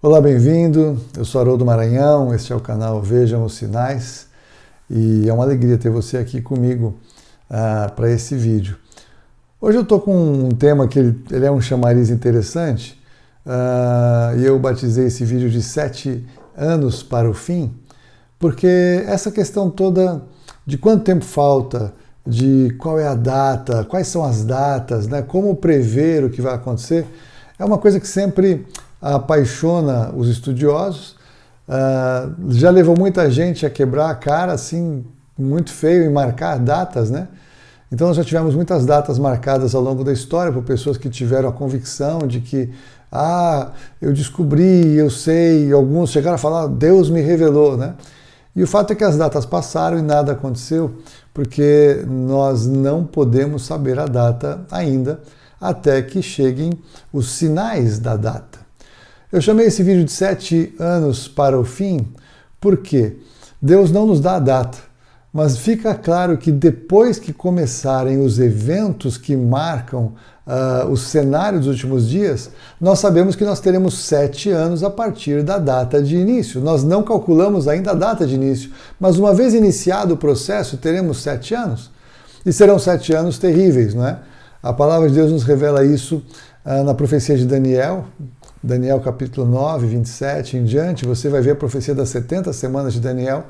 Olá, bem-vindo. Eu sou Haroldo Maranhão, este é o canal Vejam os Sinais e é uma alegria ter você aqui comigo para esse vídeo. Hoje eu estou com um tema que ele é um chamariz interessante e eu batizei esse vídeo de 7 anos para o fim, porque essa questão toda de quanto tempo falta, de qual é a data, quais são as datas, né, como prever o que vai acontecer, é uma coisa que sempre apaixona os estudiosos, já levou muita gente a quebrar a cara, assim, muito feio em marcar datas, né? Então nós já tivemos muitas datas marcadas ao longo da história por pessoas que tiveram a convicção de que, eu descobri, eu sei, e alguns chegaram a falar, Deus me revelou, né? E o fato é que as datas passaram e nada aconteceu, porque nós não podemos saber a data ainda, até que cheguem os sinais da data. Eu chamei esse vídeo de 7 anos para o fim, porque Deus não nos dá a data, mas fica claro que depois que começarem os eventos que marcam o cenário dos últimos dias, nós sabemos que nós teremos 7 anos a partir da data de início. Nós não calculamos ainda a data de início, mas uma vez iniciado o processo, teremos 7 anos. E serão 7 anos terríveis, não é? A palavra de Deus nos revela isso na profecia de Daniel. Daniel capítulo 9, 27 em diante, você vai ver a profecia das 70 semanas de Daniel,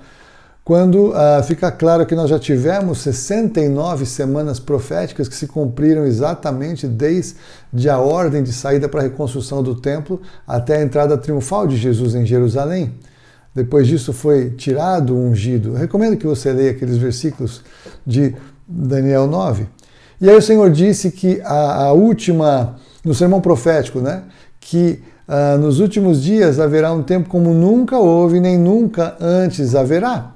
quando fica claro que nós já tivemos 69 semanas proféticas que se cumpriram exatamente desde a ordem de saída para a reconstrução do templo até a entrada triunfal de Jesus em Jerusalém. Depois disso foi tirado o ungido. Eu recomendo que você leia aqueles versículos de Daniel 9. E aí o Senhor disse que a última, no sermão profético, né, que nos últimos dias haverá um tempo como nunca houve, nem nunca antes haverá.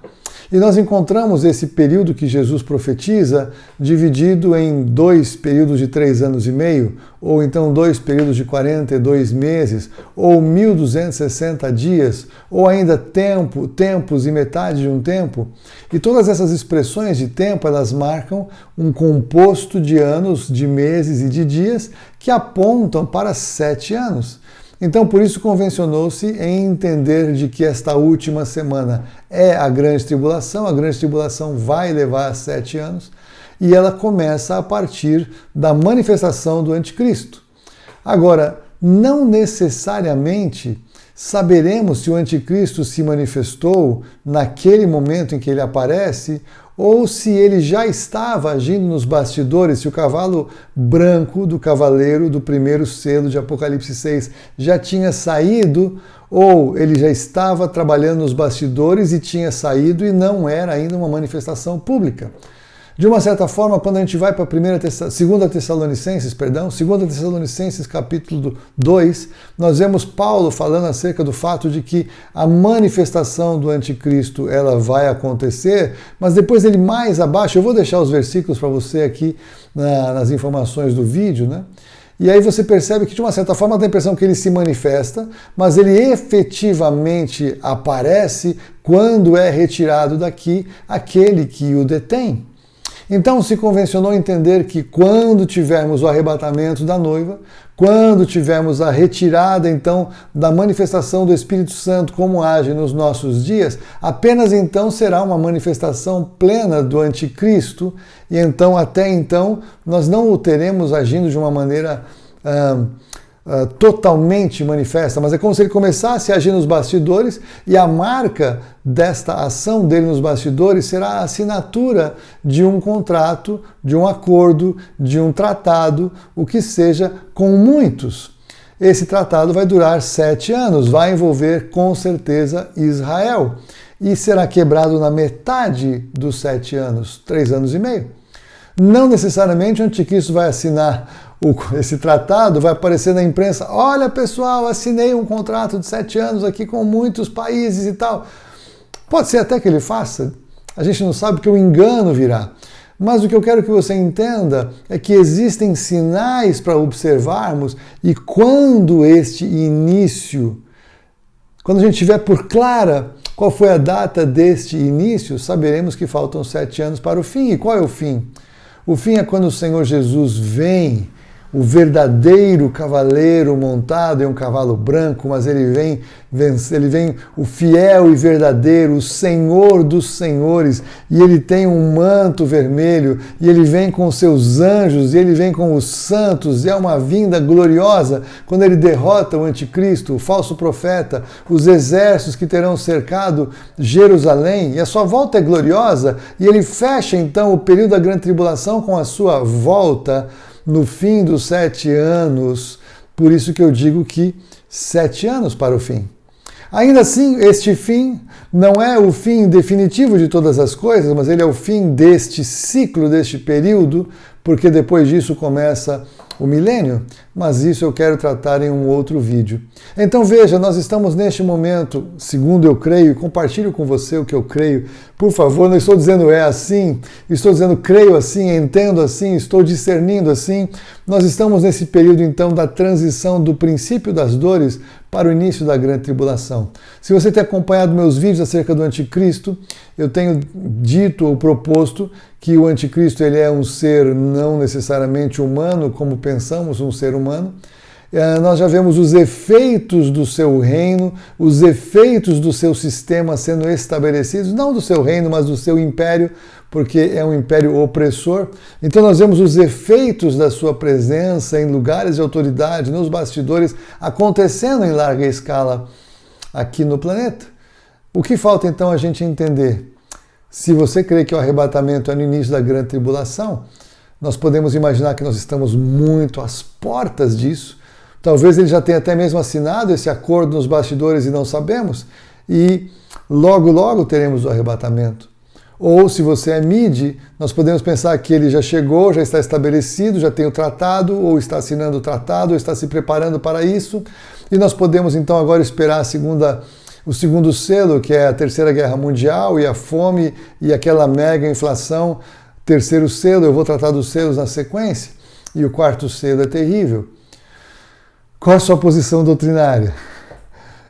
E nós encontramos esse período que Jesus profetiza dividido em 2 períodos de 3 anos e meio, ou então 2 períodos de 42 meses, ou 1260 dias, ou ainda tempos e metade de um tempo. E todas essas expressões de tempo, elas marcam um composto de anos, de meses e de dias que apontam para 7 anos. Então, por isso convencionou-se em entender de que esta última semana é a grande tribulação vai levar 7 anos, e ela começa a partir da manifestação do anticristo. Agora, não necessariamente saberemos se o anticristo se manifestou naquele momento em que ele aparece, ou se ele já estava agindo nos bastidores, se o cavalo branco do cavaleiro do primeiro selo de Apocalipse 6 já tinha saído, ou ele já estava trabalhando nos bastidores e tinha saído e não era ainda uma manifestação pública. De uma certa forma, quando a gente vai para 2 Tessalonicenses capítulo 2, nós vemos Paulo falando acerca do fato de que a manifestação do anticristo ela vai acontecer, mas depois ele mais abaixo, eu vou deixar os versículos para você aqui nas informações do vídeo, né? E aí você percebe que de uma certa forma dá a impressão que ele se manifesta, mas ele efetivamente aparece quando é retirado daqui aquele que o detém. Então se convencionou entender que quando tivermos o arrebatamento da noiva, quando tivermos a retirada então da manifestação do Espírito Santo como age nos nossos dias, apenas então será uma manifestação plena do anticristo, e então até então nós não o teremos agindo de uma maneira totalmente manifesta, mas é como se ele começasse a agir nos bastidores, e a marca desta ação dele nos bastidores será a assinatura de um contrato, de um acordo, de um tratado, o que seja, com muitos. Esse tratado vai durar 7 anos, vai envolver com certeza Israel, e será quebrado na metade dos 7 anos, 3 anos e meio. Não necessariamente o anticristo vai assinar esse tratado, vai aparecer na imprensa, olha pessoal, assinei um contrato de 7 anos aqui com muitos países e tal. Pode ser até que ele faça, a gente não sabe, porque o engano virá. Mas o que eu quero que você entenda é que existem sinais para observarmos, e quando este início, quando a gente tiver por clara qual foi a data deste início, saberemos que faltam 7 anos para o fim. E qual é o fim? O fim é quando o Senhor Jesus vem, o verdadeiro cavaleiro montado em um cavalo branco, mas ele vem o fiel e verdadeiro, o Senhor dos senhores, e ele tem um manto vermelho, e ele vem com os seus anjos, e ele vem com os santos, e é uma vinda gloriosa, quando ele derrota o anticristo, o falso profeta, os exércitos que terão cercado Jerusalém, e a sua volta é gloriosa, e ele fecha então o período da grande tribulação com a sua volta no fim dos 7 anos, por isso que eu digo que 7 anos para o fim. Ainda assim, este fim não é o fim definitivo de todas as coisas, mas ele é o fim deste ciclo, deste período, porque depois disso começa o milênio, mas isso eu quero tratar em um outro vídeo. Então veja, nós estamos neste momento, segundo eu creio, compartilho com você o que eu creio, por favor, não estou dizendo é assim, estou dizendo creio assim, entendo assim, estou discernindo assim. Nós estamos nesse período então da transição do princípio das dores para o início da grande tribulação. Se você tem acompanhado meus vídeos acerca do anticristo, eu tenho dito ou proposto que o anticristo ele é um ser não necessariamente humano, como pensamos, um ser humano. Nós já vemos os efeitos do seu reino, os efeitos do seu sistema sendo estabelecidos, não do seu reino, mas do seu império, porque é um império opressor. Então nós vemos os efeitos da sua presença em lugares de autoridade, nos bastidores, acontecendo em larga escala aqui no planeta. O que falta então a gente entender? Se você crê que o arrebatamento é no início da grande tribulação, nós podemos imaginar que nós estamos muito às portas disso. Talvez ele já tenha até mesmo assinado esse acordo nos bastidores e não sabemos. E logo, logo teremos o arrebatamento. Ou, se você é MIDI, nós podemos pensar que ele já chegou, já está estabelecido, já tem o tratado, ou está assinando o tratado, ou está se preparando para isso. E nós podemos então agora esperar o segundo selo, que é a Terceira Guerra Mundial e a fome e aquela mega inflação. Terceiro selo, eu vou tratar dos selos na sequência. E o quarto selo é terrível. Qual a sua posição doutrinária?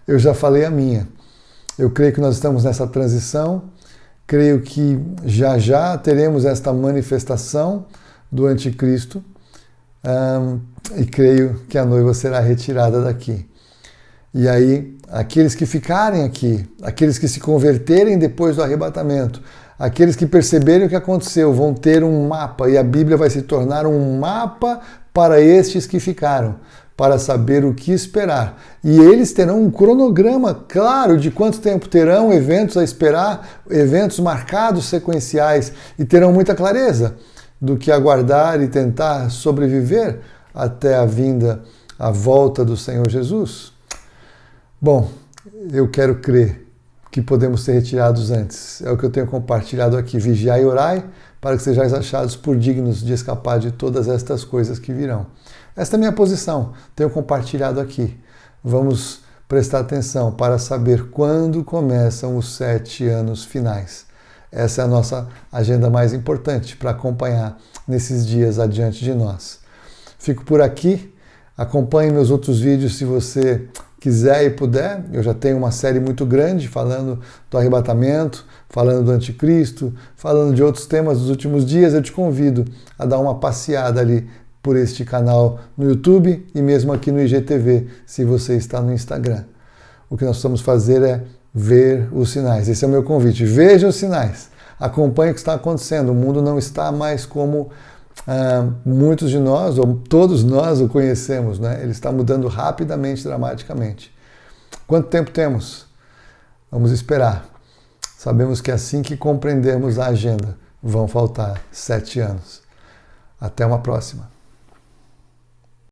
Eu já falei a minha. Eu creio que nós estamos nessa transição, creio que já já teremos esta manifestação do anticristo e creio que a noiva será retirada daqui. E aí, aqueles que ficarem aqui, aqueles que se converterem depois do arrebatamento, aqueles que perceberem o que aconteceu, vão ter um mapa, e a Bíblia vai se tornar um mapa para estes que ficaram, para saber o que esperar. E eles terão um cronograma claro de quanto tempo terão eventos a esperar, eventos marcados sequenciais, e terão muita clareza do que aguardar e tentar sobreviver até a vinda, a volta do Senhor Jesus. Bom, eu quero crer que podemos ser retirados antes. É o que eu tenho compartilhado aqui. Vigiai e orai para que sejais achados por dignos de escapar de todas estas coisas que virão. Esta é a minha posição, tenho compartilhado aqui. Vamos prestar atenção para saber quando começam os 7 anos finais. Essa é a nossa agenda mais importante para acompanhar nesses dias adiante de nós. Fico por aqui, acompanhe meus outros vídeos se você quiser e puder. Eu já tenho uma série muito grande falando do arrebatamento, falando do anticristo, falando de outros temas dos últimos dias. Eu te convido a dar uma passeada ali por este canal no YouTube e mesmo aqui no IGTV, se você está no Instagram. O que nós precisamos fazer é ver os sinais. Esse é o meu convite. Veja os sinais. Acompanhe o que está acontecendo. O mundo não está mais como muitos de nós, ou todos nós o conhecemos, né? Ele está mudando rapidamente, dramaticamente. Quanto tempo temos? Vamos esperar. Sabemos que assim que compreendermos a agenda, vão faltar 7 anos. Até uma próxima.